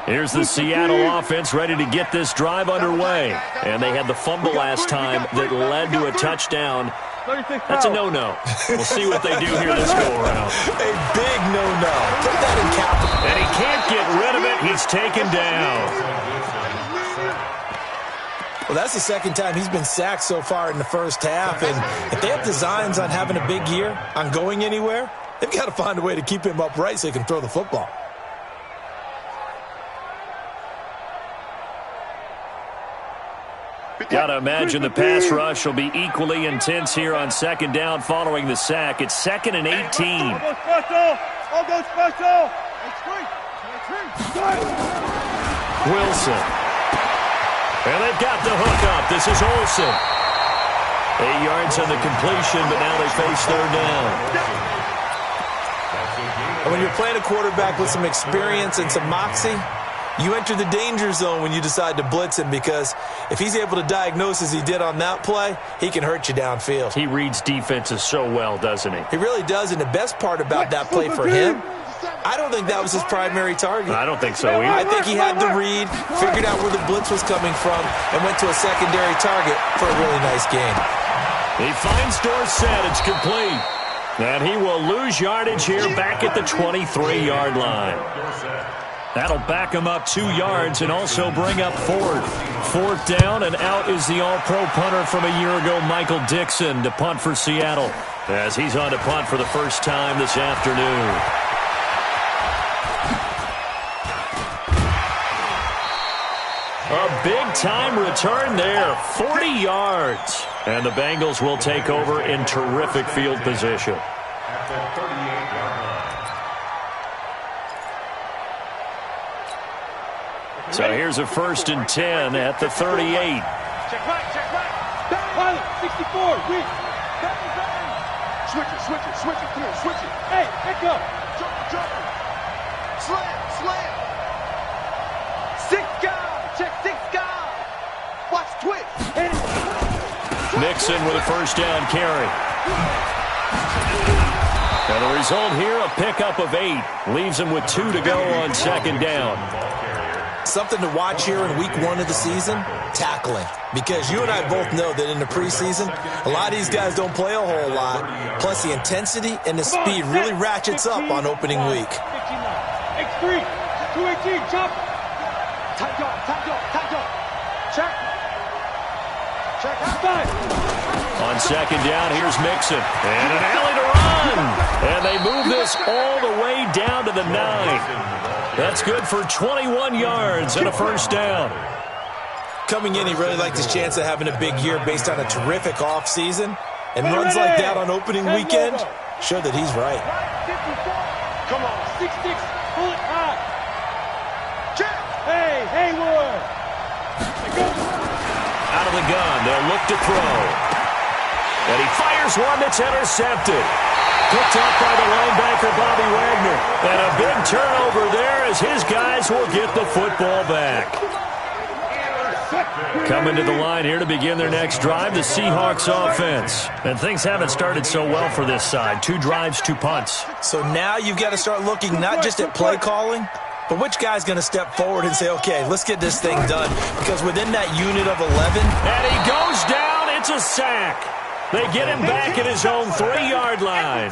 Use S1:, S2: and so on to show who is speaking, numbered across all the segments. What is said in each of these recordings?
S1: Here's the Seattle offense ready to get this drive underway. And they had the fumble last time that led to a touchdown. That's a no-no. We'll see what they do here this go-around.
S2: A big no-no. Put that in capital.
S1: And he can't get rid of it. He's taken down.
S2: Well, that's the second time he's been sacked so far in the first half. And if they have designs on having a big year, on going anywhere, they've got to find a way to keep him upright so he can throw the football.
S1: Got to imagine the pass rush will be equally intense here on second down following the sack. It's 2nd and 18. Wilson. And they've got the hook up. This is Olsen. 8 yards on the completion, but now they face third down.
S2: And when you're playing a quarterback with some experience and some moxie, you enter the danger zone when you decide to blitz him, because if he's able to diagnose as he did on that play, he can hurt you downfield.
S1: He reads defenses so well, doesn't he?
S2: He really does, and the best part about that play for him, I don't think that was his primary target.
S1: I don't think so either.
S2: I think he had the read, figured out where the blitz was coming from, and went to a secondary target for a really nice gain.
S1: He finds Dorsett. It's complete. And he will lose yardage here back at the 23-yard line. That'll back him up 2 yards and also bring up Ford. 4th down, and out is the all-pro punter from a year ago, Michael Dixon, to punt for Seattle, as he's on to punt for the first time this afternoon. A big-time return there, 40 yards. And the Bengals will take over in terrific field position. So here's a 1st and 10 at the 38.
S3: Check right, check right. Pilot, 64, weak. Switch it, clear, switch it. Hey, echo. Jump. Slam. 6 guys, check 6 guys. Watch twitch.
S1: Nixon with a 1st down carry. And the result here, a pickup of 8. Leaves him with 2 to go on 2nd down.
S2: Something to watch here in week 1 of the season, tackling. Because you and I both know that in the preseason, a lot of these guys don't play a whole lot. Plus the intensity and the speed really ratchets up on opening week.
S3: X3, 218, jump. Tight dog. Check.
S1: On 2nd down, here's Mixon. And an alley to run. And they move this all the way down to the 9. That's good for 21 yards and a 1st down.
S2: Coming in, he really liked his chance of having a big year based on a terrific offseason. And runs like that on opening weekend show that he's right.
S3: Come on, 6-6, pull it high. Check. Hey, Haywood.
S1: Out of the gun, they'll look to throw. And he fires one that's intercepted. Picked up by the linebacker, Bobby Wagner. And a big turnover there as his guys will get the football back. Coming to the line here to begin their next drive, the Seahawks offense. And things haven't started so well for this side. 2 drives, 2 punts.
S2: So now you've got to start looking not just at play calling, but which guy's going to step forward and say, okay, let's get this thing done. Because within that unit of 11.
S1: And he goes down. It's a sack. They get him back at his own 3-yard line.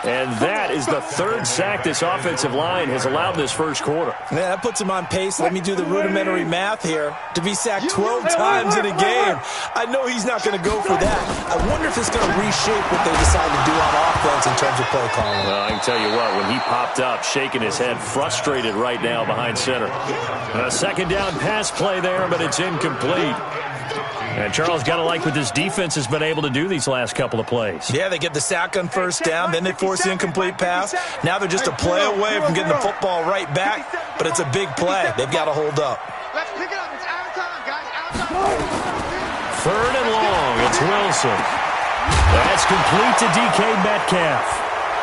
S1: And that is the 3rd sack this offensive line has allowed this first quarter.
S2: Man, that puts him on pace. Let me do the rudimentary math here. To be sacked 12 times in a game. I know he's not going to go for that. I wonder if it's going to reshape what they decide to do on offense in terms of play calling.
S1: Well, I can tell you what, when he popped up, shaking his head, frustrated right now behind center. A 2nd down pass play there, but it's incomplete. And Charles, got to like what this defense has been able to do these last couple of plays.
S2: Yeah, they get the sack on 1st down, then they force the incomplete pass. Now they're just a play away from getting the football right back, but it's a big play. They've got to hold up.
S3: Let's pick it up. It's out of time, guys. Out of time.
S1: 3rd and long. It's Wilson. That's complete to DK Metcalf.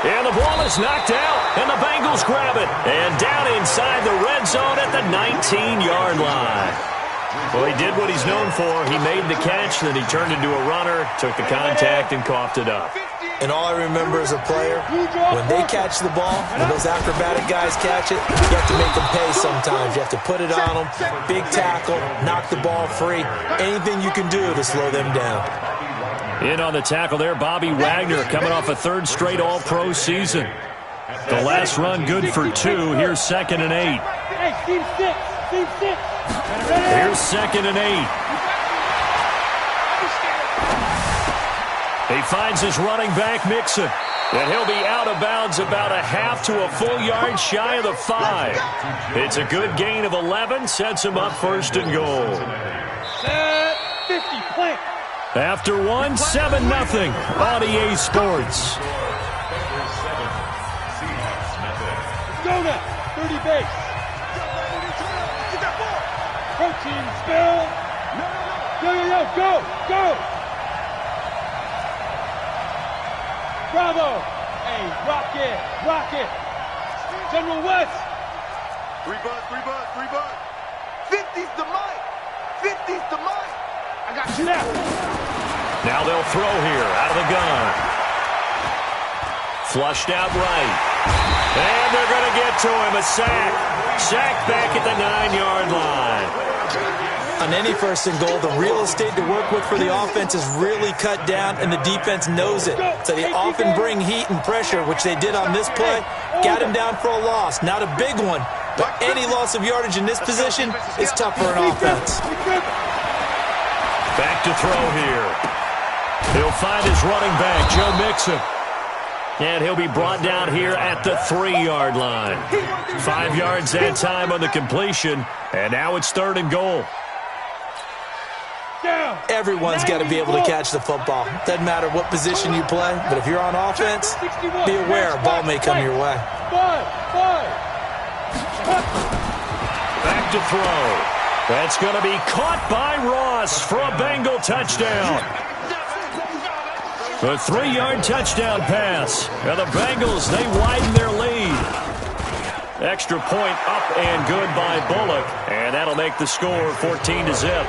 S1: And the ball is knocked out, and the Bengals grab it. And down inside the red zone at the 19-yard line. Well, he did what he's known for. He made the catch, then he turned into a runner, took the contact, and coughed it up.
S2: And all I remember as a player, when they catch the ball, when those acrobatic guys catch it, you have to make them pay sometimes. You have to put it on them, big tackle, knock the ball free, anything you can do to slow them down.
S1: In on the tackle there, Bobby Wagner coming off a third straight All-Pro season. The last run good for 2. Here's 2nd and 8.
S3: Hey, team 6. Team 6.
S1: Here's 2nd and 8. He finds his running back, Mixon. And he'll be out of bounds about a half to a full yard shy of the 5. It's a good gain of 11. Sets him up 1st and goal.
S3: 50, plant.
S1: After 1, 7-0 on EA Sports.
S3: Go now. 30 base. Protein spill. Yo, go, go. Bravo. Hey, rock it. General West.
S4: 3 bud. 50's the mic. 50's the mic. I got you now.
S1: Now they'll throw here out of the gun. Flushed out right. And they're going to get to him. A sack. Sack back at the 9-yard line.
S2: On any 1st and goal, the real estate to work with for the offense is really cut down, and the defense knows it. So they often bring heat and pressure, which they did on this play. Got him down for a loss. Not a big one, but any loss of yardage in this position is tough for an offense.
S1: Back to throw here. He'll find his running back, Joe Mixon. And he'll be brought down here at the 3-yard line. 5 yards that time on the completion, and now it's 3rd and goal.
S2: Everyone's got to be able to catch the football. Doesn't matter what position you play, but if you're on offense, be aware a ball may come your way.
S1: Back to throw. That's going to be caught by Ross for a Bengal touchdown. A 3-yard touchdown pass. Now the Bengals, they widen their lead. Extra point up and good by Bullock. And that'll make the score 14-0.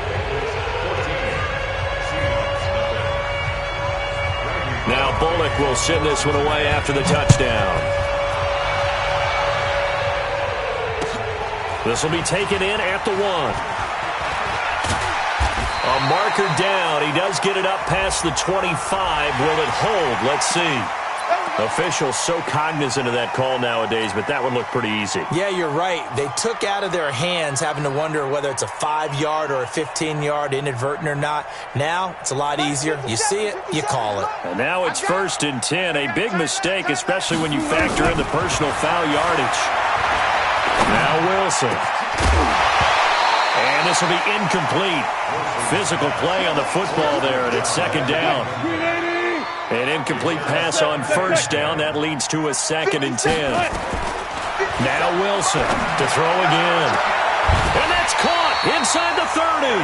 S1: Now Bullock will send this one away after the touchdown. This will be taken in at the 1. A marker down. He does get it up past the 25. Will it hold? Let's see. Officials so cognizant of that call nowadays, but that one looked pretty easy.
S2: Yeah, you're right. They took out of their hands having to wonder whether it's a 5-yard or a 15-yard, inadvertent or not. Now, it's a lot easier. You see it, you call it.
S1: And now it's 1st and 10. A big mistake, especially when you factor in the personal foul yardage. Now Wilson. And this will be incomplete. Physical play on the football there, and it's 2nd down. An incomplete pass on 1st down. That leads to a 2nd and 10. Now Wilson to throw again. And that's caught inside the 30.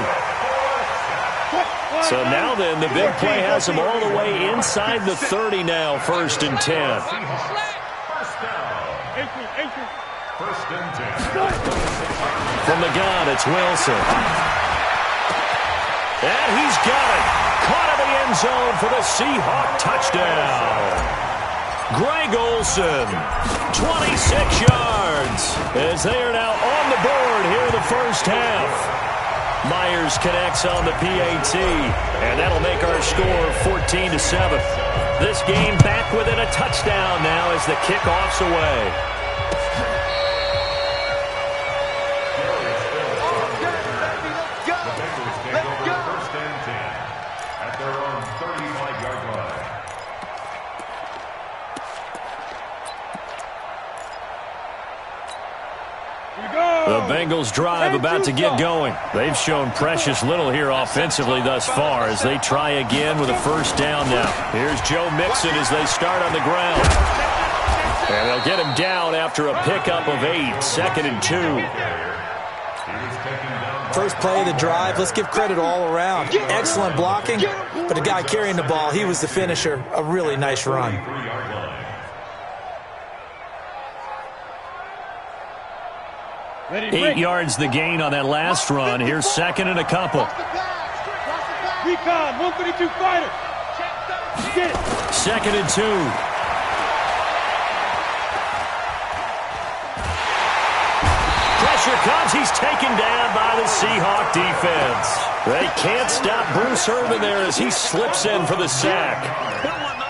S1: So now then, the big play has him all the way inside the 30 now, 1st and 10. From the gun, it's Wilson. And he's got it. Caught in the end zone for the Seahawk touchdown. Greg Olsen, 26 yards, as they are now on the board here in the 1st half. Myers connects on the PAT, and that'll make our score 14-7. This game back within a touchdown now as the kickoff's away. The Bengals drive about to get going. They've shown precious little here offensively thus far as they try again with a 1st down now. Here's Joe Mixon as they start on the ground. And they'll get him down after a pickup of 8, 2nd and 2.
S2: First play of the drive, let's give credit all around. Excellent blocking, but the guy carrying the ball, he was the finisher. A really nice run.
S1: 8 yards the gain on that last run. Here's 2nd and a couple.
S3: Recon, 132 fighter. Get it.
S1: 2nd and 2. Pressure comes. He's taken down by the Seahawk defense. They can't stop Bruce Irvin there as he slips in for the sack.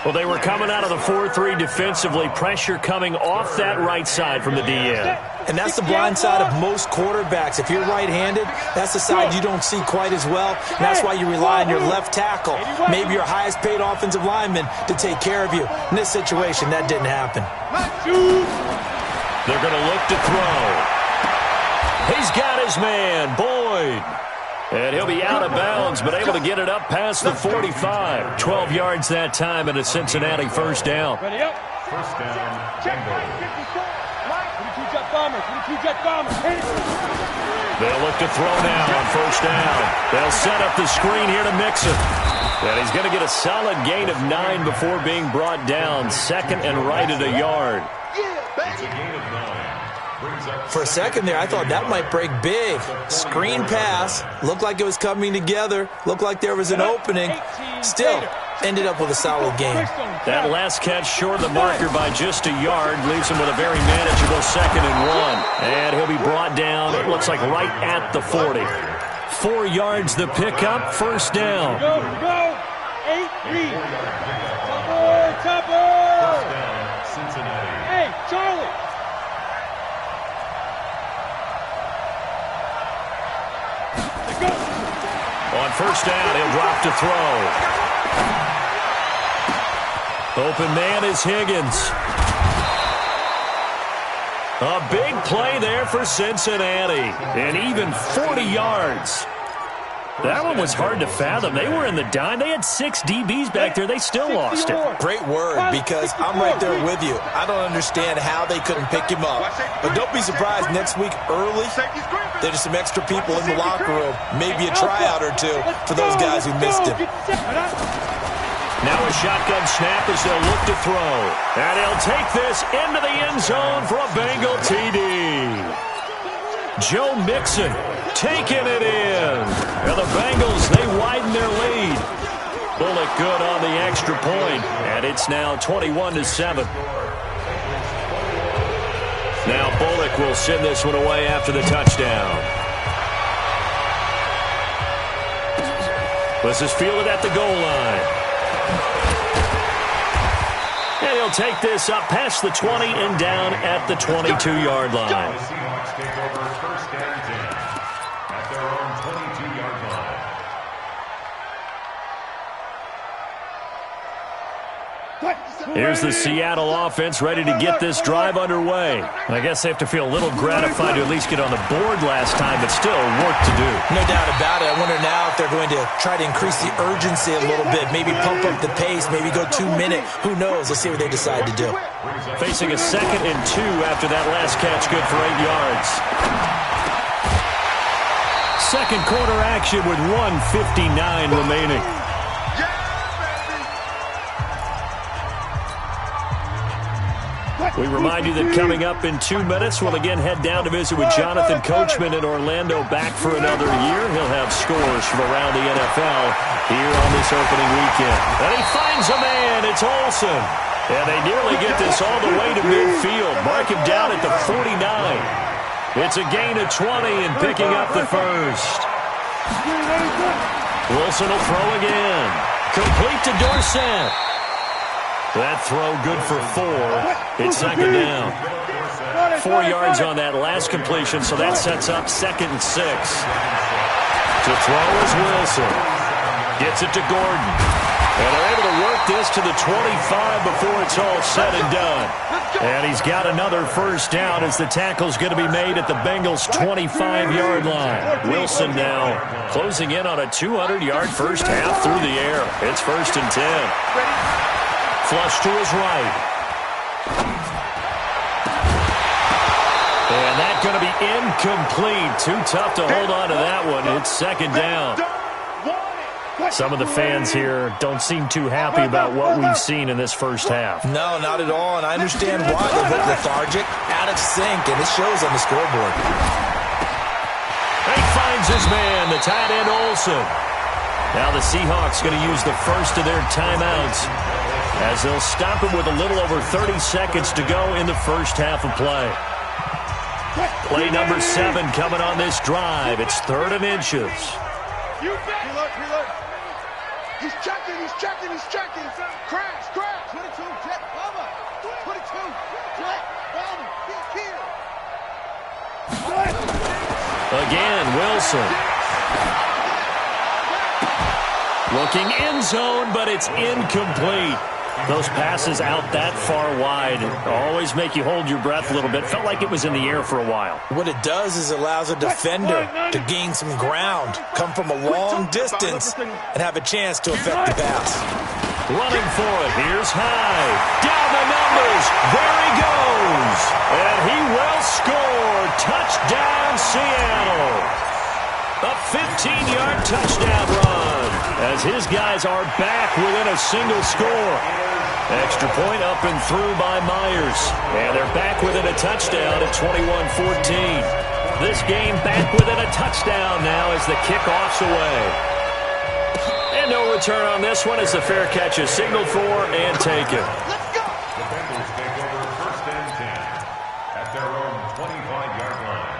S1: Well, they were coming out of the 4-3 defensively. Pressure coming off that right side from the DN.
S2: And that's the blind side of most quarterbacks. If you're right-handed, that's the side you don't see quite as well. And that's why you rely on your left tackle, maybe your highest-paid offensive lineman, to take care of you. In this situation, that didn't happen.
S1: They're going to look to throw. He's got his man, Boyd. And he'll be out of bounds, but able to get it up past the 45. 12 yards that time and a Cincinnati first down.
S3: Ready up.
S4: First down.
S3: Check right. 54. 22 jet bomber. 22 jet bomber. Hit it.
S1: They'll look to throw now on first down. They'll set up the screen here to Mixon. And he's going to get a solid gain of 9 before being brought down. 2nd and right at a yard.
S4: It's a gain of 9.
S2: For a second there, I thought that might break big. Screen pass. Looked like it was coming together. Looked like there was an opening. Still, ended up with a solid game.
S1: That last catch short of the marker by just a yard leaves him with a very manageable 2nd and 1. And he'll be brought down, it looks like, right at the 40. 4 yards the pickup, first down.
S3: Go. 8 read. Tupper.
S4: Cincinnati.
S3: Hey, Charlie.
S1: On first down, he'll drop to throw. Open man is Higgins. A big play there for Cincinnati. And even 40 yards. That one was hard to fathom. They were in the dime. They had 6 DBs back there. They still lost it.
S2: Great word, because I'm right there with you. I don't understand how they couldn't pick him up. But don't be surprised next week early, there's some extra people in the locker room. Maybe a tryout or two for those guys who missed him.
S1: Now a shotgun snap as they'll look to throw. And he'll take this into the end zone for a Bengal TD. Joe Mixon taking it in. And the Bengals, they widen their lead. Bullock good on the extra point. And it's now 21-7. Now Bullock will send this one away after the touchdown. This is fielded at the goal line. And he'll take this up past the 20 and down at the 22-yard line.
S4: The Seahawks take over first and 10 at their own 22-yard line.
S1: Here's the Seattle offense ready to get this drive underway. I guess they have to feel a little gratified to at least get on the board last time, but still work to do.
S2: No doubt about it. I wonder now if they're going to try to increase the urgency a little bit, maybe pump up the pace, maybe go 2-minute. Who knows? Let's see what they decide to do.
S1: Facing a 2nd and 2 after that last catch, good for 8 yards. Second quarter action with 1:59 remaining. We remind you that coming up in 2 minutes, we'll again head down to visit with Jonathan Coachman in Orlando, back for another year. He'll have scores from around the NFL here on this opening weekend. And he finds a man. It's Olsen. And they nearly get this all the way to midfield. Mark him down at the 49. It's a gain of 20 and picking up the first. Wilson will throw again. Complete to Dorsett. That throw good for 4. It's 2nd down. 4 yards on that last completion, so that sets up 2nd and 6. To throw is Wilson. Gets it to Gordon. And they're able to work this to the 25 before it's all said and done. And he's got another first down as the tackle's going to be made at the Bengals' 25-yard line. Wilson now closing in on a 200-yard first half through the air. It's 1st and 10. Flush to his right. And that's going to be incomplete. Too tough to hold on to that one. It's 2nd down. Some of the fans here don't seem too happy about what we've seen in this first half.
S2: No, not at all, and I understand why. They look lethargic, out of sync, and it shows on the scoreboard.
S1: He finds his man, the tight end Olsen. Now the Seahawks going to use the first of their timeouts as they'll stop it with a little over 30 seconds to go in the first half of play. Play number 7 coming on this drive. It's 3rd and inches.
S3: Preload. He's checking. Crash. 22, jet, cover. 22, jet, Bowman, he's here.
S1: Again, Wilson. Looking end zone, but it's incomplete. Those passes out that far wide always make you hold your breath a little bit. Felt like it was in the air for a while.
S2: What it does is allows a defender to gain some ground, come from a long distance, and have a chance to affect the pass.
S1: Running for it. Here's High. Down the numbers. There he goes. And he will score. Touchdown, Seattle. A 15-yard touchdown run as his guys are back within a single score. Extra point up and through by Myers. And they're back within a touchdown at 21-14. This game back within a touchdown now as the kickoff's away. And no return on this one as the fair catch is signaled for and taken.
S3: Let's go.
S5: The Bengals take over 1st and 10 at their own 25-yard line.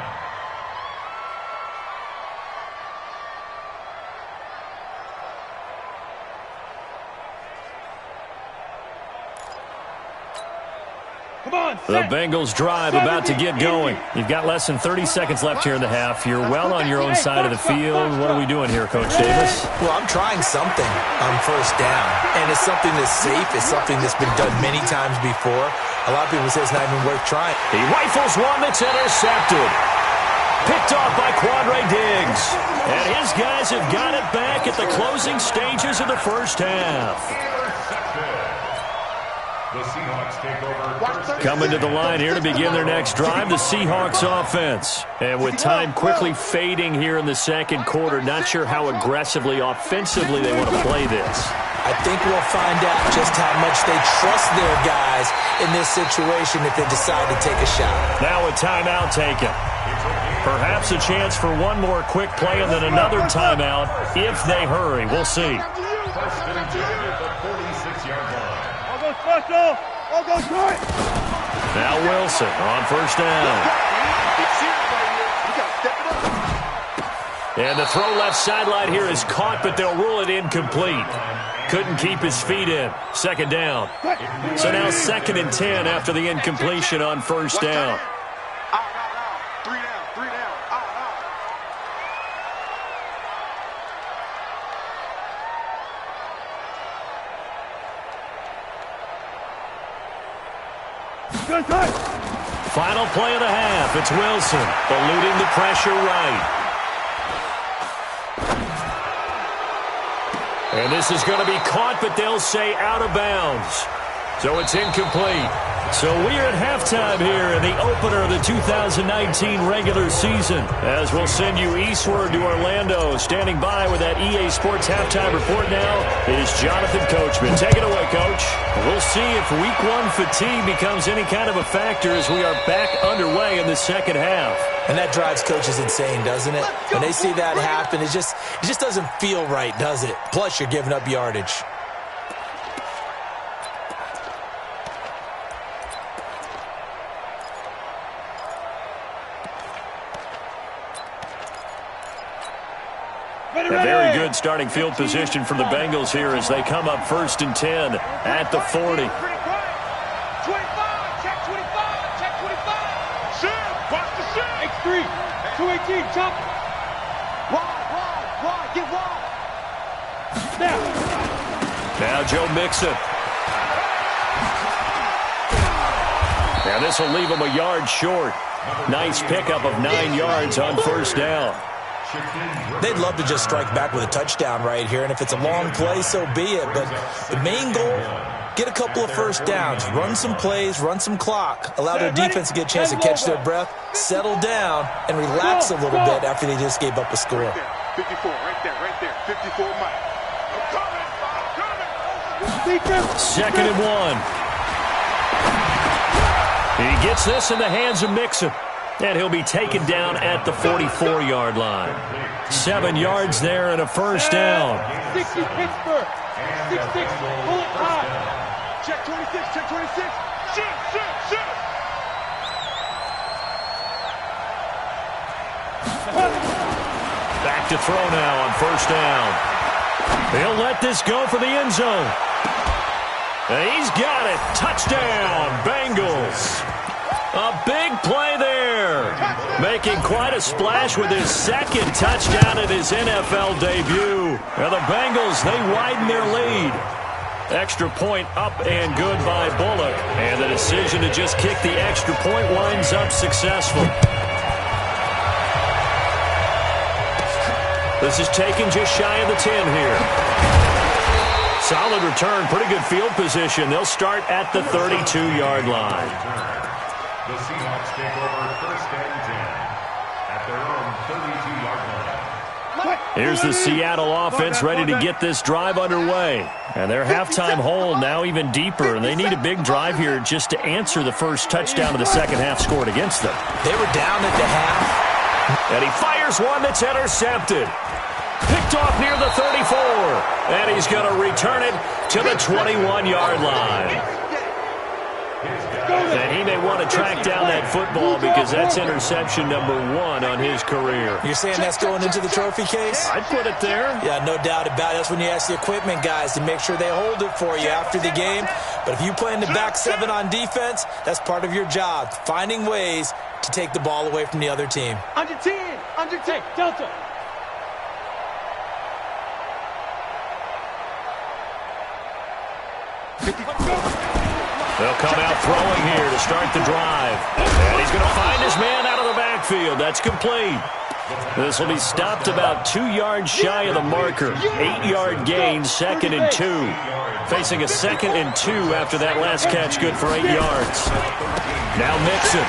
S1: The Bengals drive about to get going. You've got less than 30 seconds left here in the half. You're well on your own side of the field. What are we doing here, Coach Davis?
S2: Well, I'm trying something on 1st down, and it's something that's safe. It's something that's been done many times before. A lot of people say it's not even worth trying.
S1: He rifles one that's intercepted. Picked off by Quandre Diggs. And his guys have got it back at the closing stages of the first half.
S5: The Seahawks take over.
S1: Coming to the line here to begin their next drive, the Seahawks offense. And with time quickly fading here in the second quarter, not sure how aggressively, offensively they want to play this.
S2: I think we'll find out just how much they trust their guys in this situation if they decide to take a shot.
S1: Now a timeout taken. Perhaps a chance for one more quick play and then another timeout if they hurry. We'll see.
S5: 1st and 10 at the 46-yard line.
S3: I'll go short.
S1: Now Wilson on 1st down. And the throw left sideline here is caught, but they'll rule it incomplete. Couldn't keep his feet in. 2nd down. So now 2nd and 10 after the incompletion on 1st down.
S4: Three down.
S1: Final play of the half. It's Wilson eluding the pressure right. And this is going to be caught, but they'll say out of bounds. So it's incomplete. So we are at halftime here in the opener of the 2019 regular season. As we'll send you eastward to Orlando. Standing by with that EA Sports halftime report now is Jonathan Coachman. Take it away, Coach. We'll see if Week 1 fatigue becomes any kind of a factor as we are back underway in the second half.
S2: And that drives coaches insane, doesn't it? When they see that happen, it just doesn't feel right, does it? Plus, you're giving up yardage.
S1: A very good starting field position for the Bengals here as they come up 1st and 10 at the 40.
S3: 25, check 25, check 25. Shit, watch the shit. X3, 218, jump. Wide, get wide.
S1: Now Joe Mixon. Now this will leave him a yard short. Nice pickup of 9 yards on 1st down.
S2: They'd love to just strike back with a touchdown right here, and if it's a long play, so be it. But the main goal, get a couple of 1st downs, run some plays, run some clock, allow their defense to get a chance to catch their breath, settle down, and relax a little bit after they just gave up a score.
S4: 54, right there. 54, Mike. I'm coming.
S1: 2nd and 1. He gets this in the hands of Mixon. And he'll be taken down at the 44-yard line. 7 yards there and a first down.
S3: 60 Pittsburgh. 6-6. Pull it high. Check 26. Check 26. Shit.
S1: Back to throw now on first down. He'll let this go for the end zone. And he's got it. Touchdown, Bengals. A big play there. Making quite a splash with his second touchdown at his NFL debut. And the Bengals, they widen their lead. Extra point up and good by Bullock. And the decision to just kick the extra point winds up successful. This is taken just shy of the 10 here. Solid return, pretty good field position. They'll start at the 32-yard line.
S5: The Seahawks take over first and 10 at their own 32-yard line.
S1: Here's the Seattle offense ready to get this drive underway. And their halftime hole now even deeper, and they need a big drive here just to answer the first touchdown of the second half scored against them.
S2: They were down at the half.
S1: And he fires one that's intercepted. Picked off near the 34. And he's going to return it to the 21-yard line. And he may want to track down that football because that's interception number 1 on his career.
S2: You're saying that's going into the trophy case?
S1: I'd put it there.
S2: Yeah, no doubt about it. That's when you ask the equipment guys to make sure they hold it for you after the game. But if you play in the back 7 on defense, that's part of your job, finding ways to take the ball away from the other team.
S3: Under 10. Under 10. Delta.
S1: They'll come out throwing here to start the drive. And he's going to find his man out of the backfield. That's complete. This will be stopped about 2 yards shy of the marker. 8-yard gain, 2nd and 2. Facing a 2nd and 2 after that last catch, good for 8 yards. Now Mixon.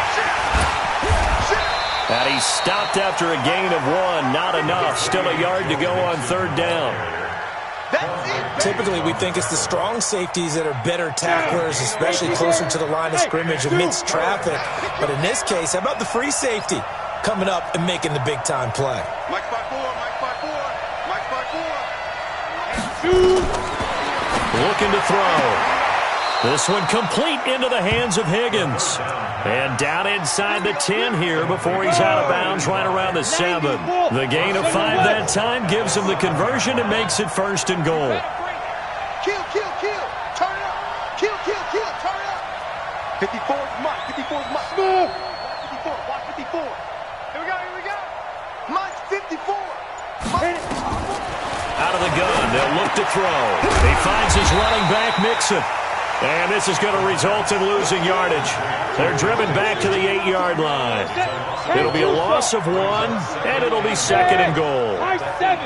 S1: And he's stopped after a gain of 1. Not enough. Still a yard to go on 3rd down.
S2: Typically, we think it's the strong safeties that are better tacklers, especially closer to the line of scrimmage amidst traffic. But in this case, how about the free safety coming up and making the big-time play?
S4: Mike 5-4, Mike 5-4, Mike 5-4.
S1: Looking to throw. This one complete into the hands of Higgins. And down inside the 10 here before he's out of bounds right around the 7. The gain of 5 that time gives him the conversion and makes it 1st and goal.
S3: Kill. Turn it up. Kill. Turn it up. 54 is Mike. 54 is Mike. Move. Watch 54. Here we go. Mike's 54. Mike.
S1: Out of the gun. They'll look to throw. He finds his running back, Mixon. And this is going to result in losing yardage. They're driven back to the 8-yard line. It'll be a loss of 1, and it'll be 2nd and goal.
S3: Mike 7.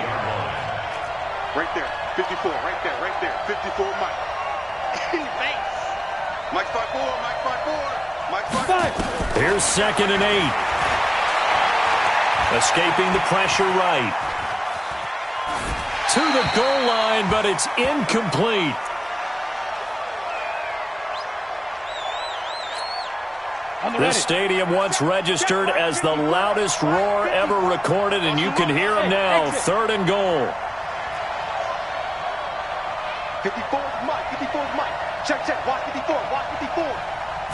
S4: Right there. 54. Right there. 54 Mike. In the face. Mike 5-4, Mike 5-4. Mike 5-4.
S1: Here's 2nd and 8. Escaping the pressure right. To the goal line, but it's incomplete. This stadium once registered as the loudest roar ever recorded, and you can hear him now. 3rd and goal.
S3: 54 is Mike. 54 is Mike. Check. Watch 54.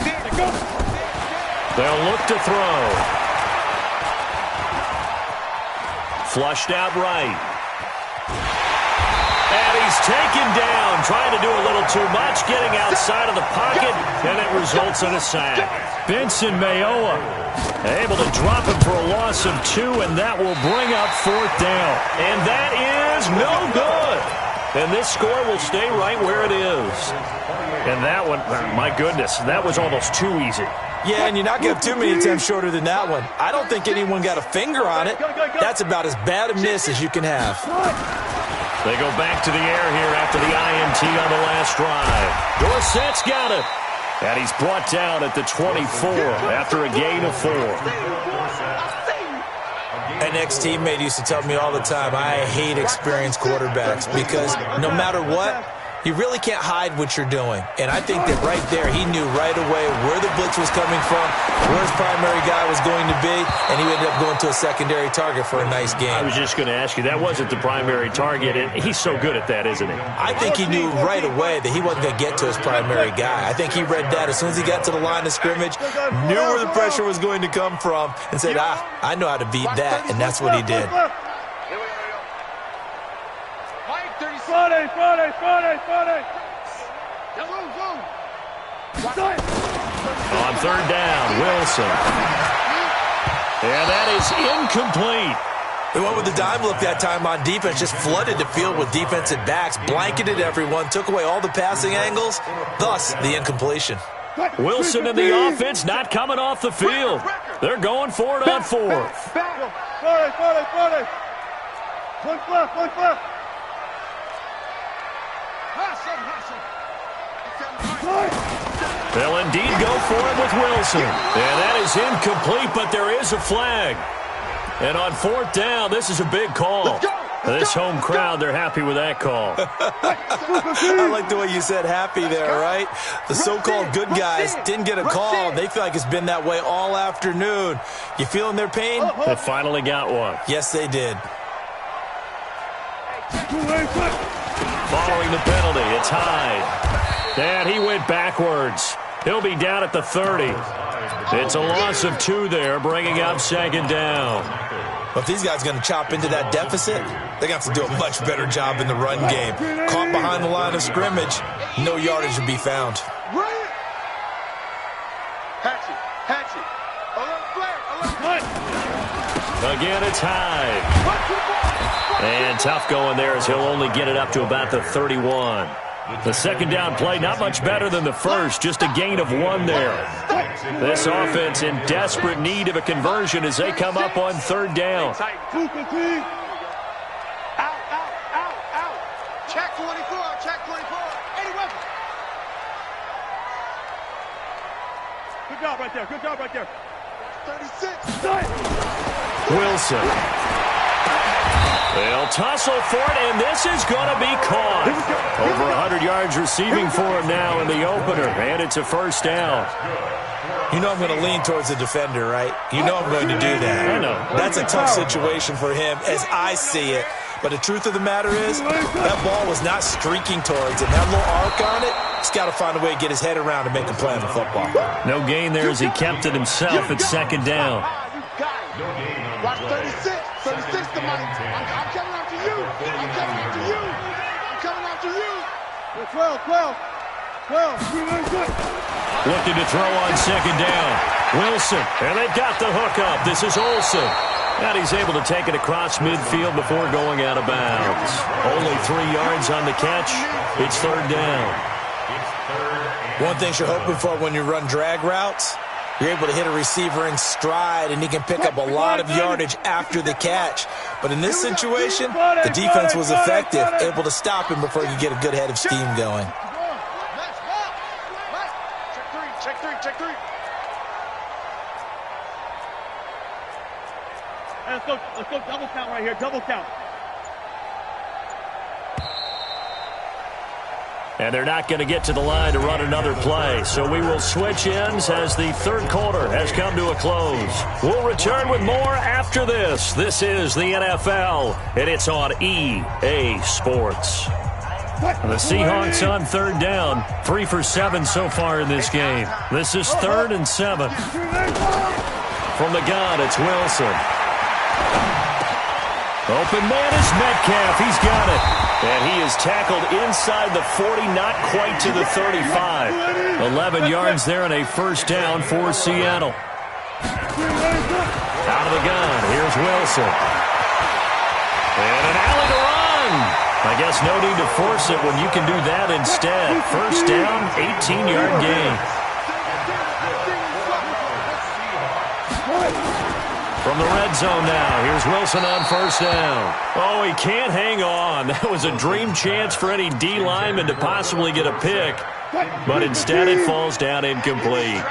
S3: There they go.
S1: They'll look to throw. Flushed out right. And he's taken down, trying to do a little too much, getting outside of the pocket, and it results in a sack. Benson Mayowa able to drop him for a loss of 2, and that will bring up 4th down. And that is no good. And this score will stay right where it is. And that one, my goodness, that was almost too easy.
S2: Yeah, and you're not going to have too many attempts shorter than that one. I don't think anyone got a finger on it. That's about as bad a miss as you can have.
S1: They go back to the air here after the INT on the last drive. Dorsett's got it. And he's brought down at the 24 after a gain of 4.
S2: An ex-teammate used to tell me all the time, I hate experienced quarterbacks because no matter what, You really can't hide what you're doing. And I think that right there, he knew right away where the blitz was coming from, where his primary guy was going to be, and he ended up going to a secondary target for a nice game.
S1: I was just going to ask you, that wasn't the primary target, and he's so good at that, isn't he?
S2: I think he knew right away that he wasn't going to get to his primary guy. I think he read that as soon as he got to the line of scrimmage, knew where the pressure was going to come from, and said, I know how to beat that, and that's what he did.
S3: Friday.
S1: On third down, Wilson. And that is incomplete.
S2: They went with the dime look that time on defense, just flooded the field with defensive backs, blanketed everyone, took away all the passing angles, thus the incompletion.
S1: Wilson and the offense not coming off the field. They're going for it on fourth.
S3: Friday. One left.
S1: They'll indeed go for it with Wilson. And that is incomplete, but there is a flag. And on fourth down, this is a big call. This home crowd, they're happy with that call.
S2: I like the way you said happy there, right? The so-called good guys didn't get a call. They feel like it's been that way all afternoon. You feeling their pain?
S1: They finally got one.
S2: Yes, they did.
S1: Following the penalty, it's Hyde. And he went backwards. He'll be down at the 30. It's a loss of 2 there, bringing up second down.
S2: Well, if these guys are going to chop into that deficit, they're going to have to do a much better job in the run game. Caught behind the line of scrimmage, no yardage would be found.
S3: Hatchet. Alert.
S1: Again, it's Hyde. And tough going there as he'll only get it up to about the 31. The second down play, not much better than the first, just a gain of 1 there. This offense in desperate need of a conversion as they come up on third down.
S3: Out. Check 24. Any weapon. Good job right there. 36.
S1: Wilson. They'll tussle for it, and this is going to be caught. Over 100 yards receiving for him now in the opener, and it's a first down.
S2: You know I'm going to lean towards the defender, right? You know I'm going to do that.
S1: I know.
S2: That's a tough situation for him as I see it. But the truth of the matter is, that ball was not streaking towards him. That little arc on it, he's got to find a way to get his head around and make a play on the football.
S1: No gain there as he kept it himself at second down.
S3: Watch 36. 36 the money. I'm coming after you. I'm coming after you. 12.
S1: Looking to throw on second down. Wilson, and they've got the hook up. This is Olsen. And he's able to take it across midfield before going out of bounds. Only 3 yards on the catch. It's third down.
S2: One thing you're hoping for when you run drag routes, you're able to hit a receiver in stride, and he can pick up a lot of yardage after the catch. But in this situation, the defense was effective, able to stop him before he could get a good head of steam going.
S3: Check three. Let's go double count right here, double count.
S1: And they're not going to get to the line to run another play. So we will switch ends as the third quarter has come to a close. We'll return with more after this. This is the NFL, and it's on EA Sports. The Seahawks on third down, 3 for 7 so far in this game. This is 3rd and 7. From the gun, it's Wilson. Open man is Metcalf. He's got it. And he is tackled inside the 40, not quite to the 35. 11 yards there and a first down for Seattle. Out of the gun, here's Wilson. And an alley to run. I guess no need to force it when you can do that instead. First down, 18-yard gain. From the red zone now, here's Wilson on first down. Oh, he can't hang on. That was a dream chance for any D lineman to possibly get a pick. But instead it falls down incomplete.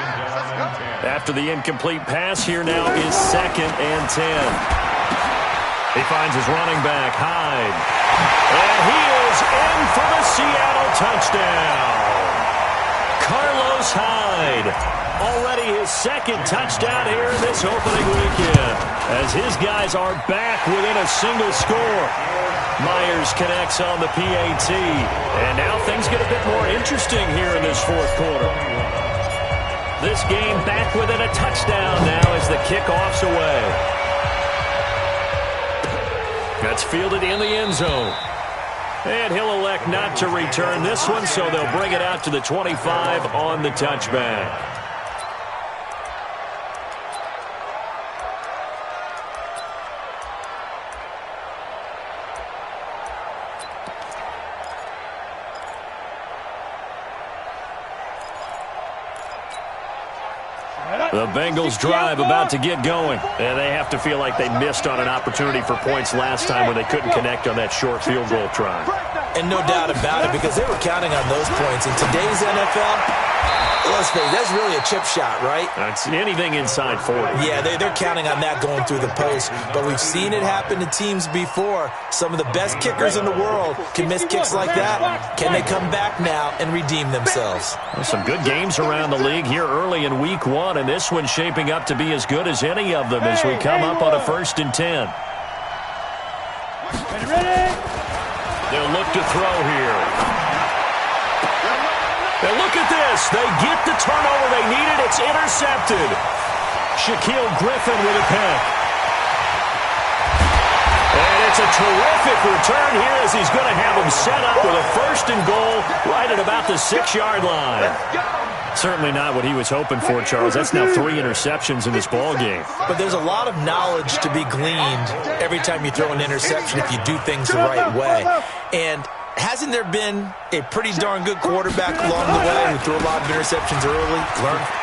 S1: After the incomplete pass, here now is 2nd and 10. He finds his running back, Hyde. And he is in for the Seattle touchdown. Carlos Hyde. Already his second touchdown here this opening weekend, as his guys are back within a single score. Myers connects on the PAT, and now things get a bit more interesting here in this fourth quarter. This game back within a touchdown now as the kickoff's away. That's fielded in the end zone. And he'll elect not to return this one, so they'll bring it out to the 25 on the touchback. The Bengals drive about to get going, and they have to feel like they missed on an opportunity for points last time where they couldn't connect on that short field goal try.
S2: And no doubt about it, because they were counting on those points. In today's NFL, let's face it, that's really a chip shot, right?
S1: That's anything inside 40.
S2: Yeah, they're counting on that going through the post. But we've seen it happen to teams before. Some of the best kickers in the world can miss kicks like that. Can they come back now and redeem themselves?
S1: Well, some good games around the league here early in week one, and this one's shaping up to be as good as any of them as we come up on a 1st and 10.
S3: Ready?
S1: They'll look to throw here. And look at this. They get the turnover they needed. It's intercepted. Shaquille Griffin with a pick. And it's a terrific return here as he's going to have him set up with a 1st and goal right at about the 6-yard line. Certainly not what he was hoping for, Charles. That's now 3 interceptions in this ball game.
S2: But there's a lot of knowledge to be gleaned every time you throw an interception if you do things the right way. And hasn't there been a pretty darn good quarterback along the way who threw a lot of interceptions early?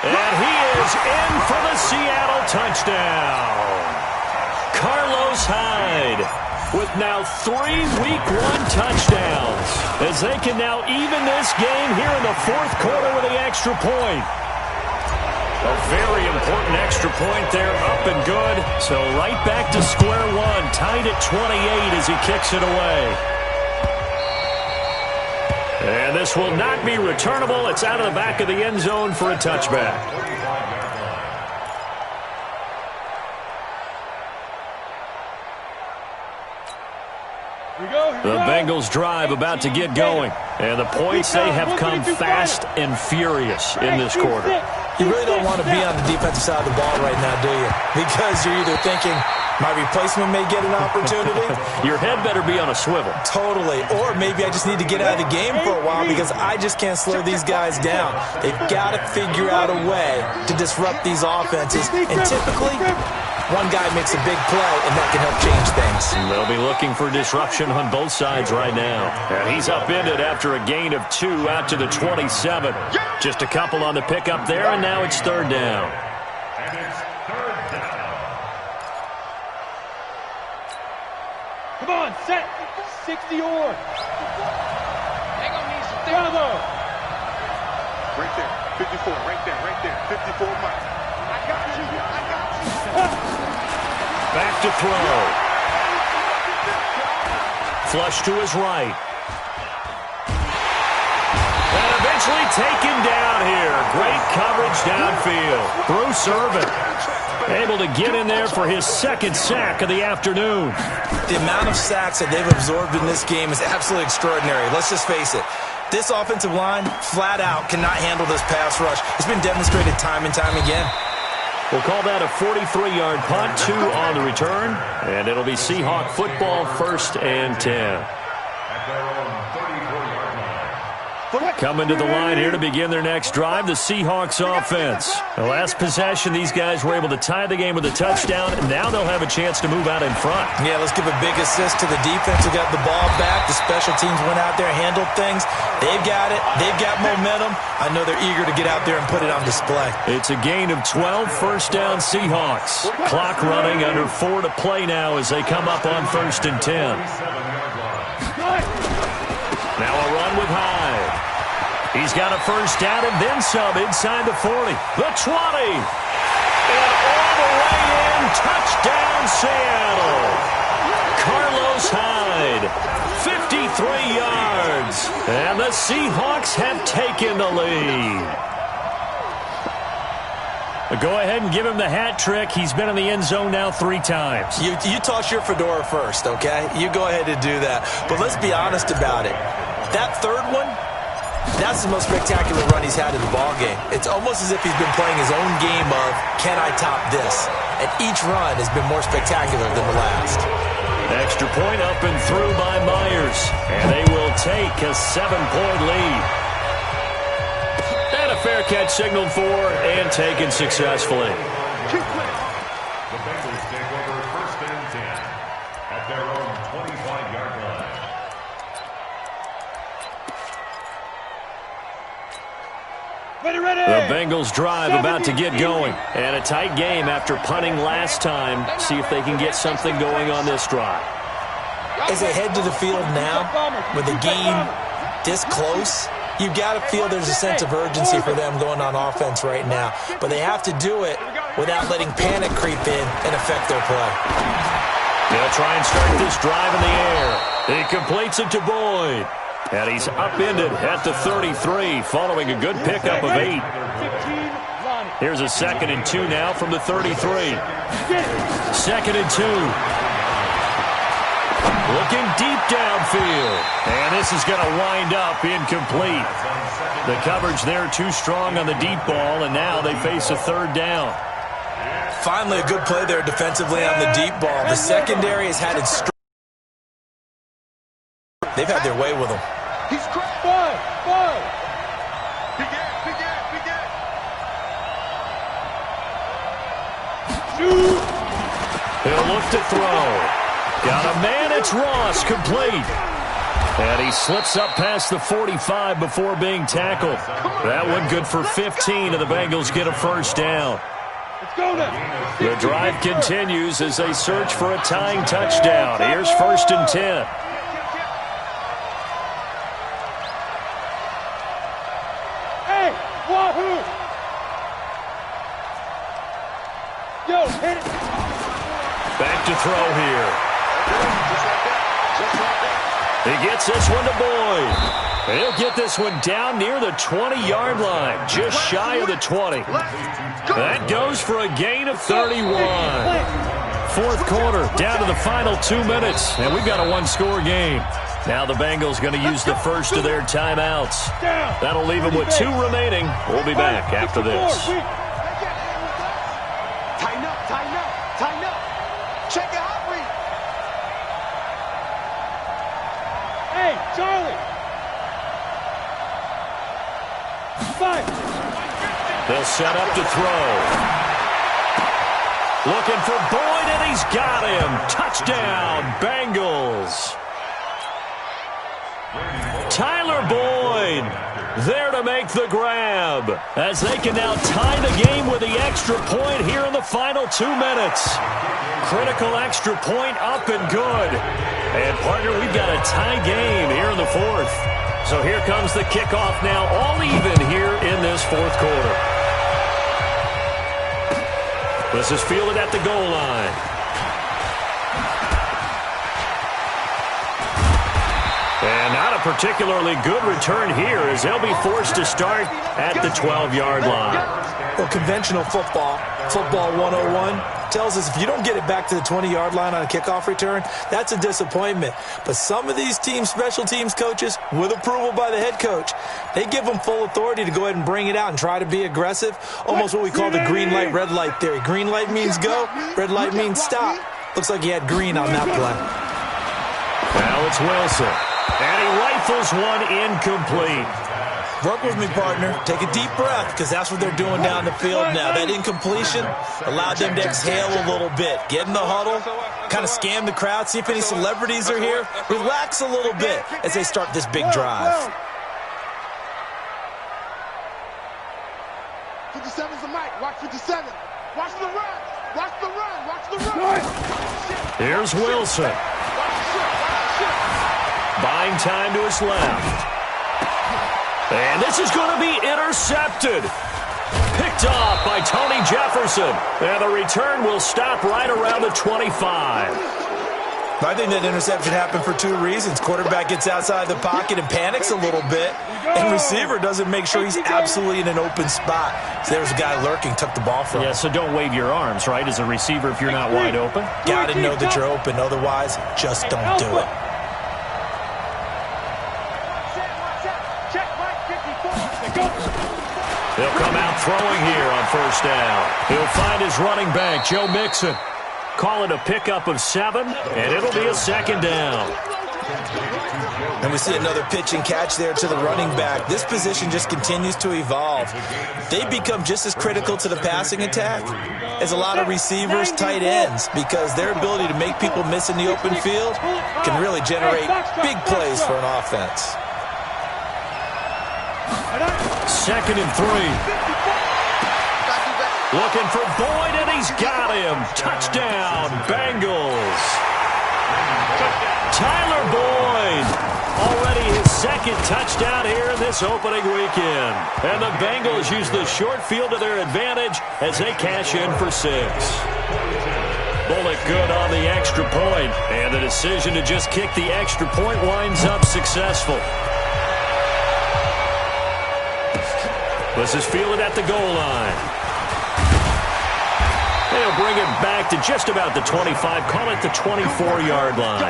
S1: And he is in for the Seattle touchdown. Carlos Hyde with now 3 week 1 touchdowns as they can now even this game here in the fourth quarter with the extra point. A very important extra point there, up and good. So right back to square one, tied at 28 as he kicks it away. And this will not be returnable. It's out of the back of the end zone for a touchback. The Bengals drive about to get going. And the points, they have come fast and furious in this quarter.
S2: You really don't want to be on the defensive side of the ball right now, do you? Because you're either thinking, my replacement may get an opportunity.
S1: Your head better be on a swivel.
S2: Totally. Or maybe I just need to get out of the game for a while because I just can't slow these guys down. They've got to figure out a way to disrupt these offenses. And typically, one guy makes a big play, and that can help change things.
S1: They'll be looking for disruption on both sides right now. And he's upended after a gain of 2 out to the 27. Just a couple on the pickup there, and now it's 3rd down.
S5: And it's 3rd down.
S3: Come on, set. 60 or. They gonna need some bravo.
S4: Right there. 54. Right there. Right there. 54 Mike. I got you. I got you.
S1: Back to throw. Flush to his right. And eventually taken down here. Great coverage downfield. Bruce Irvin able to get in there for his 2nd sack of the afternoon.
S2: The amount of sacks that they've absorbed in this game is absolutely extraordinary. Let's just face it. This offensive line, flat out, cannot handle this pass rush. It's been demonstrated time and time again.
S1: We'll call that a 43-yard punt, 2 on the return, and it'll be Seahawk football, 1st and 10.
S5: At their own 34-yard line.
S1: Coming to the line here to begin their next drive, the Seahawks offense. The last possession, these guys were able to tie the game with a touchdown, and now they'll have a chance to move out in front.
S2: Yeah, let's give a big assist to the defense who got the ball back. The special teams went out there, handled things. They've got it. They've got momentum. I know they're eager to get out there and put it on display.
S1: It's a gain of 12, 1st down Seahawks. Clock running, under 4 to play now as they come up on 1st and 10. Now a run with Hyde. He's got a 1st down and then some inside the 40. The 20. And all the way in. Touchdown, Seattle. And the Seahawks have taken the lead. Go ahead and give him the hat trick. He's been in the end zone now 3 times.
S2: You toss your fedora first, okay? You go ahead and do that. But let's be honest about it. That third one, that's the most spectacular run he's had in the ballgame. It's almost as if he's been playing his own game of, can I top this? And each run has been more spectacular than the last.
S1: Extra point up and through by Myers. And they will take a 7-point lead. And a fair catch signaled for and taken successfully.
S5: The Bengals take over 1st and 10 at their own 25-yard line.
S1: The Bengals drive about to get going. And a tight game after punting last time. See if they can get something going on this drive.
S2: As they head to the field now, with the game this close, you've got to feel there's a sense of urgency for them going on offense right now. But they have to do it without letting panic creep in and affect their play.
S1: They'll try and start this drive in the air. He completes it to Boyd. And he's upended at the 33 following a good pickup of 8. Here's a 2nd and 2 now from the 33. 2nd and 2. Looking deep downfield. And this is going to wind up incomplete. The coverage there too strong on the deep ball, and now they face a 3rd down.
S2: Finally a good play there defensively on the deep ball. The secondary has had it strong. They've had their way with him.
S3: He's cracked.
S1: He'll look to throw. Got a man, it's Ross, complete. And he slips up past the 45 before being tackled. That one good for 15, and the Bengals get a 1st down. The drive continues as they search for a tying touchdown. Here's 1st and 10.
S3: Hey, wahoo! Yo, hit it!
S1: Back to throw here. He gets this one to Boyd. He'll get this one down near the 20-yard line, just shy of the 20. That goes for a gain of 31. 4th quarter, down to the final 2 minutes, and we've got a 1-score game. Now the Bengals going to use the first of their timeouts. That'll leave them with 2 remaining. We'll be back after this.
S3: Tighten up. Check it out, Reed. Hey, Charlie. 5.
S1: They'll set up to throw. Looking for Boyd, and he's got him. Touchdown, Bengals. Tyler Boyd there to make the grab as they can now tie the game with the extra point here in the final 2 minutes. Critical extra point up and good. And, partner, we've got a tie game here in the 4th. So here comes the kickoff now, all even here in this 4th quarter. This is fielded at the goal line. And not a particularly good return here as they'll be forced to start at the 12-yard line.
S2: Well, conventional football 101, tells us if you don't get it back to the 20-yard line on a kickoff return, that's a disappointment. But some of these teams, special teams coaches, with approval by the head coach, they give them full authority to go ahead and bring it out and try to be aggressive, almost what we call the green light, red light theory. Green light means go, red light means stop. Looks like he had green on that play.
S1: Now it's Wilson. And he rifles one incomplete.
S2: Work with me, partner. Take a deep breath, because that's what they're doing down the field now. That incompletion allowed them to exhale a little bit. Get in the huddle, kind of scan the crowd, see if any celebrities are here. Relax a little bit as they start this big drive.
S3: 57's the mic. Watch 57. Watch the run. Watch the run. Watch the run.
S1: Here's Wilson. Buying time to his left. And this is going to be intercepted. Picked off by Tony Jefferson. And the return will stop right around the 25.
S2: I think that interception happened for two reasons. Quarterback gets outside the pocket and panics a little bit, and receiver doesn't make sure he's absolutely in an open spot. So there's a guy lurking, took the ball from him.
S1: Yeah, so don't wave your arms, right, as a receiver if you're not wide open.
S2: Got to know that you're open. Otherwise, just don't do it.
S1: He'll come out throwing here on first down. He'll find his running back, Joe Mixon. Call it a pickup of 7, and it'll be a second down.
S2: And we see another pitch and catch there to the running back. This position just continues to evolve. They become just as critical to the passing attack as a lot of receivers, tight ends, because their ability to make people miss in the open field can really generate big plays for an offense.
S1: 2nd and 3. Looking for Boyd, and he's got him. Touchdown, Bengals. Tyler Boyd, already his 2nd touchdown here in this opening weekend. And the Bengals use the short field to their advantage as they cash in for 6. Bullock good on the extra point, and the decision to just kick the extra point winds up successful. This is fielded at the goal line. They'll bring it back to just about the 25. Call it the 24-yard line.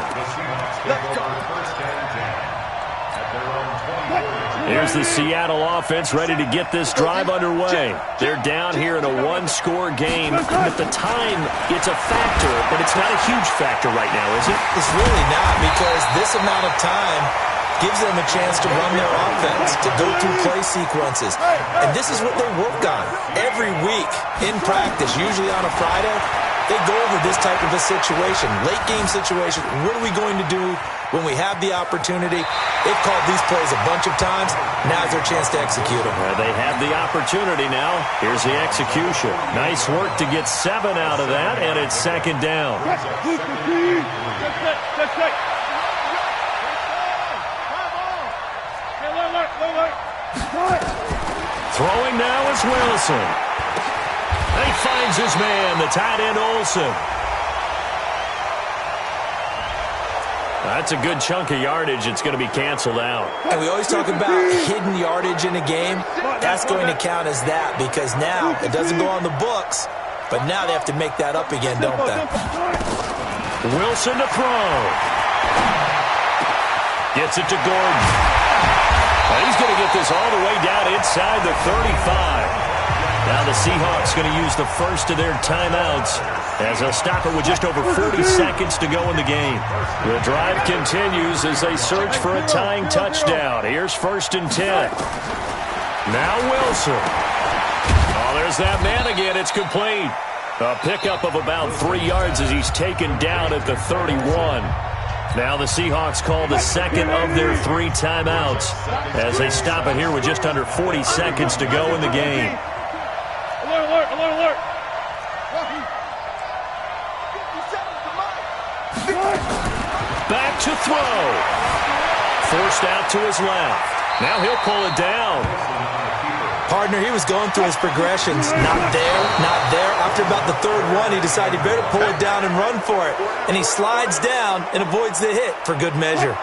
S1: Here's the Seattle offense ready to get this drive underway. They're down here in a one-score game. At the time, it's a factor, but it's not a huge factor right now, is it?
S2: It's really not, because this amount of time gives them a chance to run their offense, to go through play sequences. And this is what they work on every week in practice, usually on a Friday. They go over this type of a situation, late game situation. What are we going to do when we have the opportunity? They've called these plays a bunch of times. Now's their chance to execute them.
S1: They have the opportunity now. Here's the execution. Nice work to get 7 out of that, and it's 2nd down. Throwing now is Wilson. He finds his man, the tight end Olsen. That's a good chunk of yardage. It's going to be canceled out.
S2: And we always talk about hidden yardage in a game. That's going to count as that, because now it doesn't go on the books, but now they have to make that up again, don't they?
S1: Wilson to throw. Gets it to Gordon. He's going to get this all the way down inside the 35. Now the Seahawks going to use the first of their timeouts as they'll stop it with just over 40 seconds to go in the game. The drive continues as they search for a tying touchdown. Here's 1st and 10. Now Wilson. Oh, there's that man again. It's complete. A pickup of about 3 yards as he's taken down at the 31. Now the Seahawks call the 2nd of their 3 timeouts as they stop it here with just under 40 seconds to go in the game.
S3: Alert, alert, alert.
S1: Back to throw. Forced out to his left. Now he'll pull it down.
S2: Partner, he was going through his progressions. Not there, not there. After about the 3rd one, he decided he better pull it down and run for it. And he slides down and avoids the hit for good measure.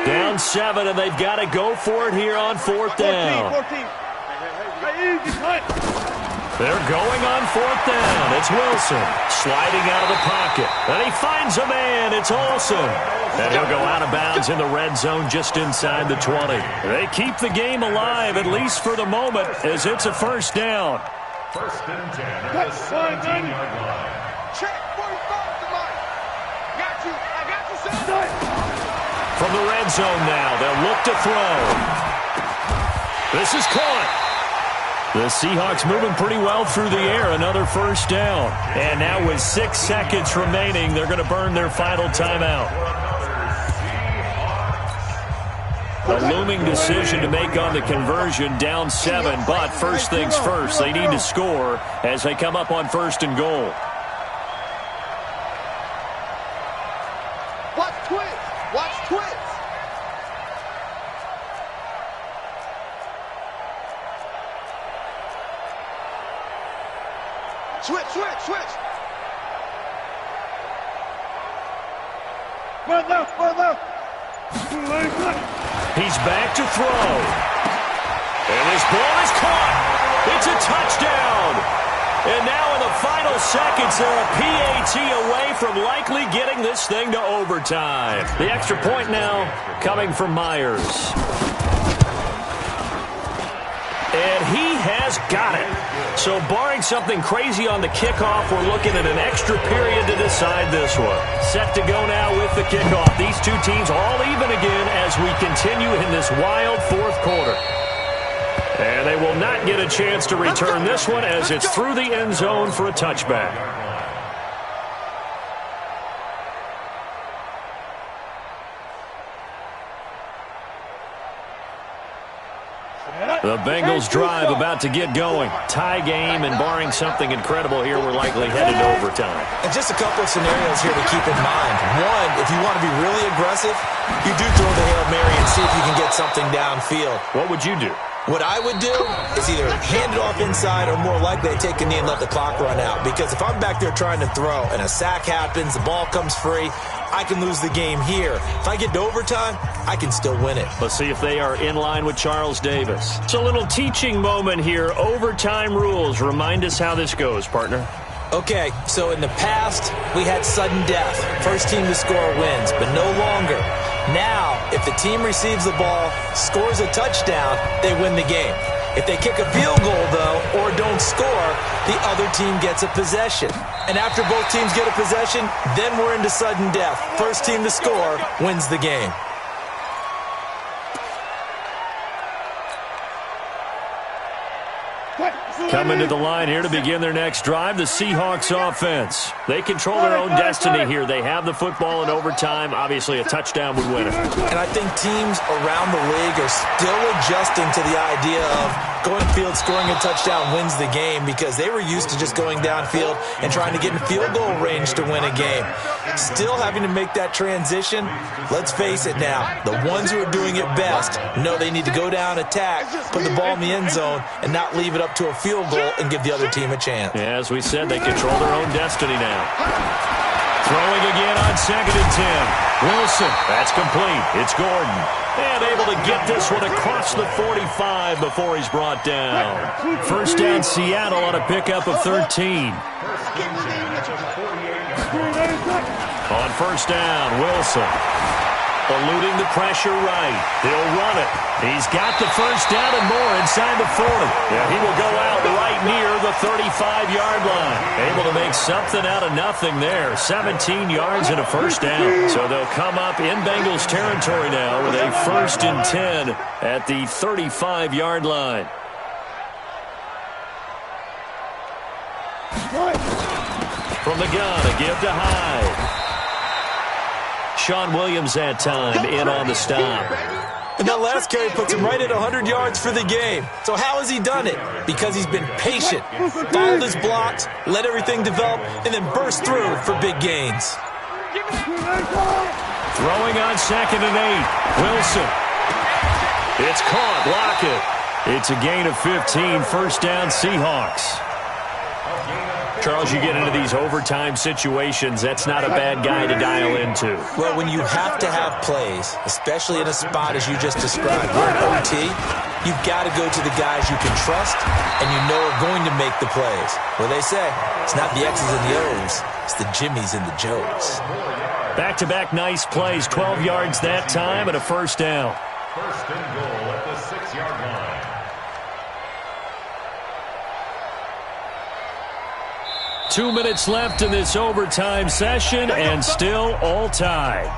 S1: Down 7, and they've got to go for it here on 4th down.
S3: 14.
S1: They're going on 4th down. It's Wilson sliding out of the pocket. And he finds a man. It's Olsen. And he'll go out of bounds in the red zone just inside the 20. They keep the game alive, at least for the moment, as it's a 1st down.
S5: 1st and 10 at the 17-yard line.
S3: Check 45 to Mike. Got you. I got you, son.
S1: From the red zone now, they'll look to throw. This is caught. The Seahawks moving pretty well through the air. Another 1st down. And now with 6 seconds remaining, they're going to burn their final timeout. A looming decision to make on the conversion, down 7. But first things first, they need to score as they come up on 1st and goal.
S3: Watch twins. Watch twins. Switch, switch, switch.
S1: He's back to throw. And this ball is caught. It's a touchdown. And now in the final seconds, they're a PAT away from likely getting this thing to overtime. The extra point now coming from Myers. And he has got it. So barring something crazy on the kickoff, we're looking at an extra period to decide this one. Set to go now with the kickoff. These two teams all even again as we continue in this wild fourth quarter. And they will not get a chance to return this one as it's through the end zone for a touchback. The Bengals drive about to get going. Tie game, and barring something incredible here, we're likely headed to overtime.
S2: And just a couple of scenarios here to keep in mind. One, if you want to be really aggressive, you do throw the Hail Mary and see if you can get something downfield.
S1: What would you do?
S2: What I would do is either hand it off inside or more likely take a knee and let the clock run out. Because if I'm back there trying to throw and a sack happens, the ball comes free, I can lose the game here. If I get to overtime, I can still win it.
S1: Let's see if they are in line with Charles Davis. It's a little teaching moment here. Overtime rules. Remind us how this goes, partner.
S2: Okay, so in the past, we had sudden death. First team to score wins, but no longer. Now, if the team receives the ball, scores a touchdown, they win the game. If they kick a field goal, though, or don't score, the other team gets a possession. And after both teams get a possession, then we're into sudden death. First team to score wins the game.
S1: Coming to the line here to begin their next drive, the Seahawks offense. They control their own destiny here. They have the football in overtime. Obviously, a touchdown would win it.
S2: And I think teams around the league are still adjusting to the idea of going field, scoring a touchdown wins the game because they were used to just going downfield and trying to get in field goal range to win a game. Still having to make that transition. Let's face it now. The ones who are doing it best know they need to go down, attack, put the ball in the end zone, and not leave it up to a field goal and give the other team a chance.
S1: Yeah, as we said, they control their own destiny now. Throwing again on 2nd and 10. Wilson, that's complete. It's Gordon. And able to get this one across the 45 before he's brought down. First down, Seattle on a pickup of 13. On first down, Wilson. Eluding the pressure right. He'll run it. He's got the first down and more inside the 40. Yeah, he will go out right near the 35-yard line. Able to make something out of nothing there. 17 yards and a first down. So they'll come up in Bengals territory now with a 1st and 10 at the 35-yard line. From the gun, a give to Hyde. Sean Williams that time in on the stop.
S2: And that last carry puts him right at 100 yards for the game. So how has he done it? Because he's been patient, followed his blocks, let everything develop, and then burst through for big gains.
S1: Throwing on 2nd and 8. Wilson. It's caught. Lockett. It's a gain of 15. First down, Seahawks. Charles, you get into these overtime situations, that's not a bad guy to dial into.
S2: Well, when you have to have plays, especially in a spot as you just described, we're in OT, you've got to go to the guys you can trust and you know are going to make the plays. Well, they say, it's not the X's and the O's, it's the Jimmies and the Joes.
S1: Back-to-back nice plays, 12 yards that time and a first down.
S5: First and goal at the 6-yard line.
S1: 2 minutes left in this overtime session, and still all tied.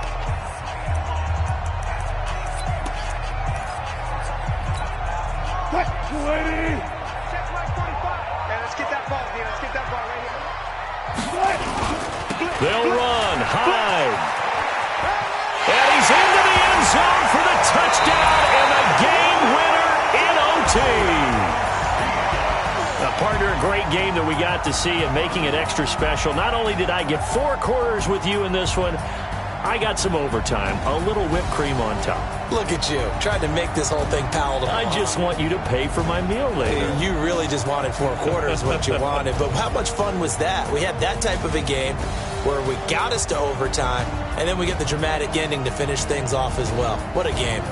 S1: They'll run. Hyde. And he's into the end zone for the touchdown and the game winner in OT. Partner, a great game that we got to see and making it extra special. Not only did I get 4 quarters with you in this one, I got some overtime, a little whipped cream on top.
S2: Look at you, trying to make this whole thing palatable.
S1: I just want you to pay for my meal later.
S2: You really just wanted 4 quarters what you wanted, but how much fun was that? We had that type of a game. where we got us to overtime, and then we get the dramatic ending to finish things off as well. What a game.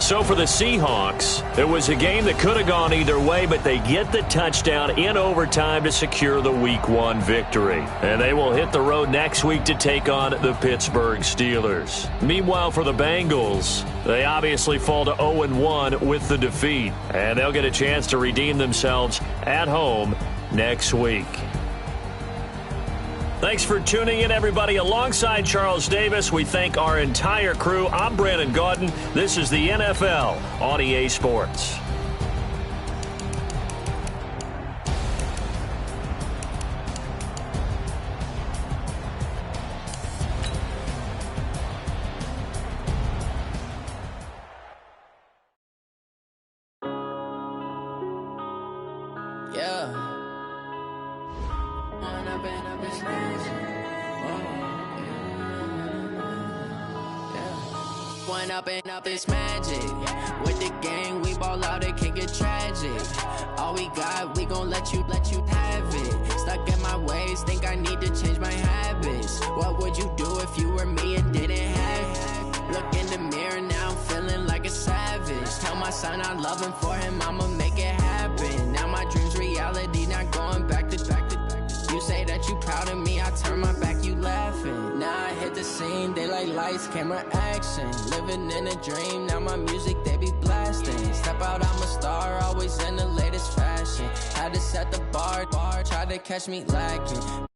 S1: So for the Seahawks, it was a game that could have gone either way, but they get the touchdown in overtime to secure the Week 1 victory. And they will hit the road next week to take on the Pittsburgh Steelers. Meanwhile, for the Bengals, they obviously fall to 0-1 with the defeat. And they'll get a chance to redeem themselves at home next week. Thanks for tuning in, everybody. Alongside Charles Davis, we thank our entire crew. I'm Brandon Gaudin. This is the NFL on EA Sports.
S6: Up this magic with the gang, we ball out, it can get tragic. All we got, we gon' let you have it. Stuck in my ways, think I need to change my habits. What would you do if you were me and didn't have it? Look in the mirror, now I'm feeling like a savage. Tell my son I love him, for him I'ma make it happen. Now my dream's reality, not going back to. You say that you proud of me, I turn my back, you laughing. Now I hit the scene, they like lights, camera, action. Living in a dream, now my music, they be blasting. Step out, I'm a star, always in the latest fashion. Had to set the bar, try to catch me lacking.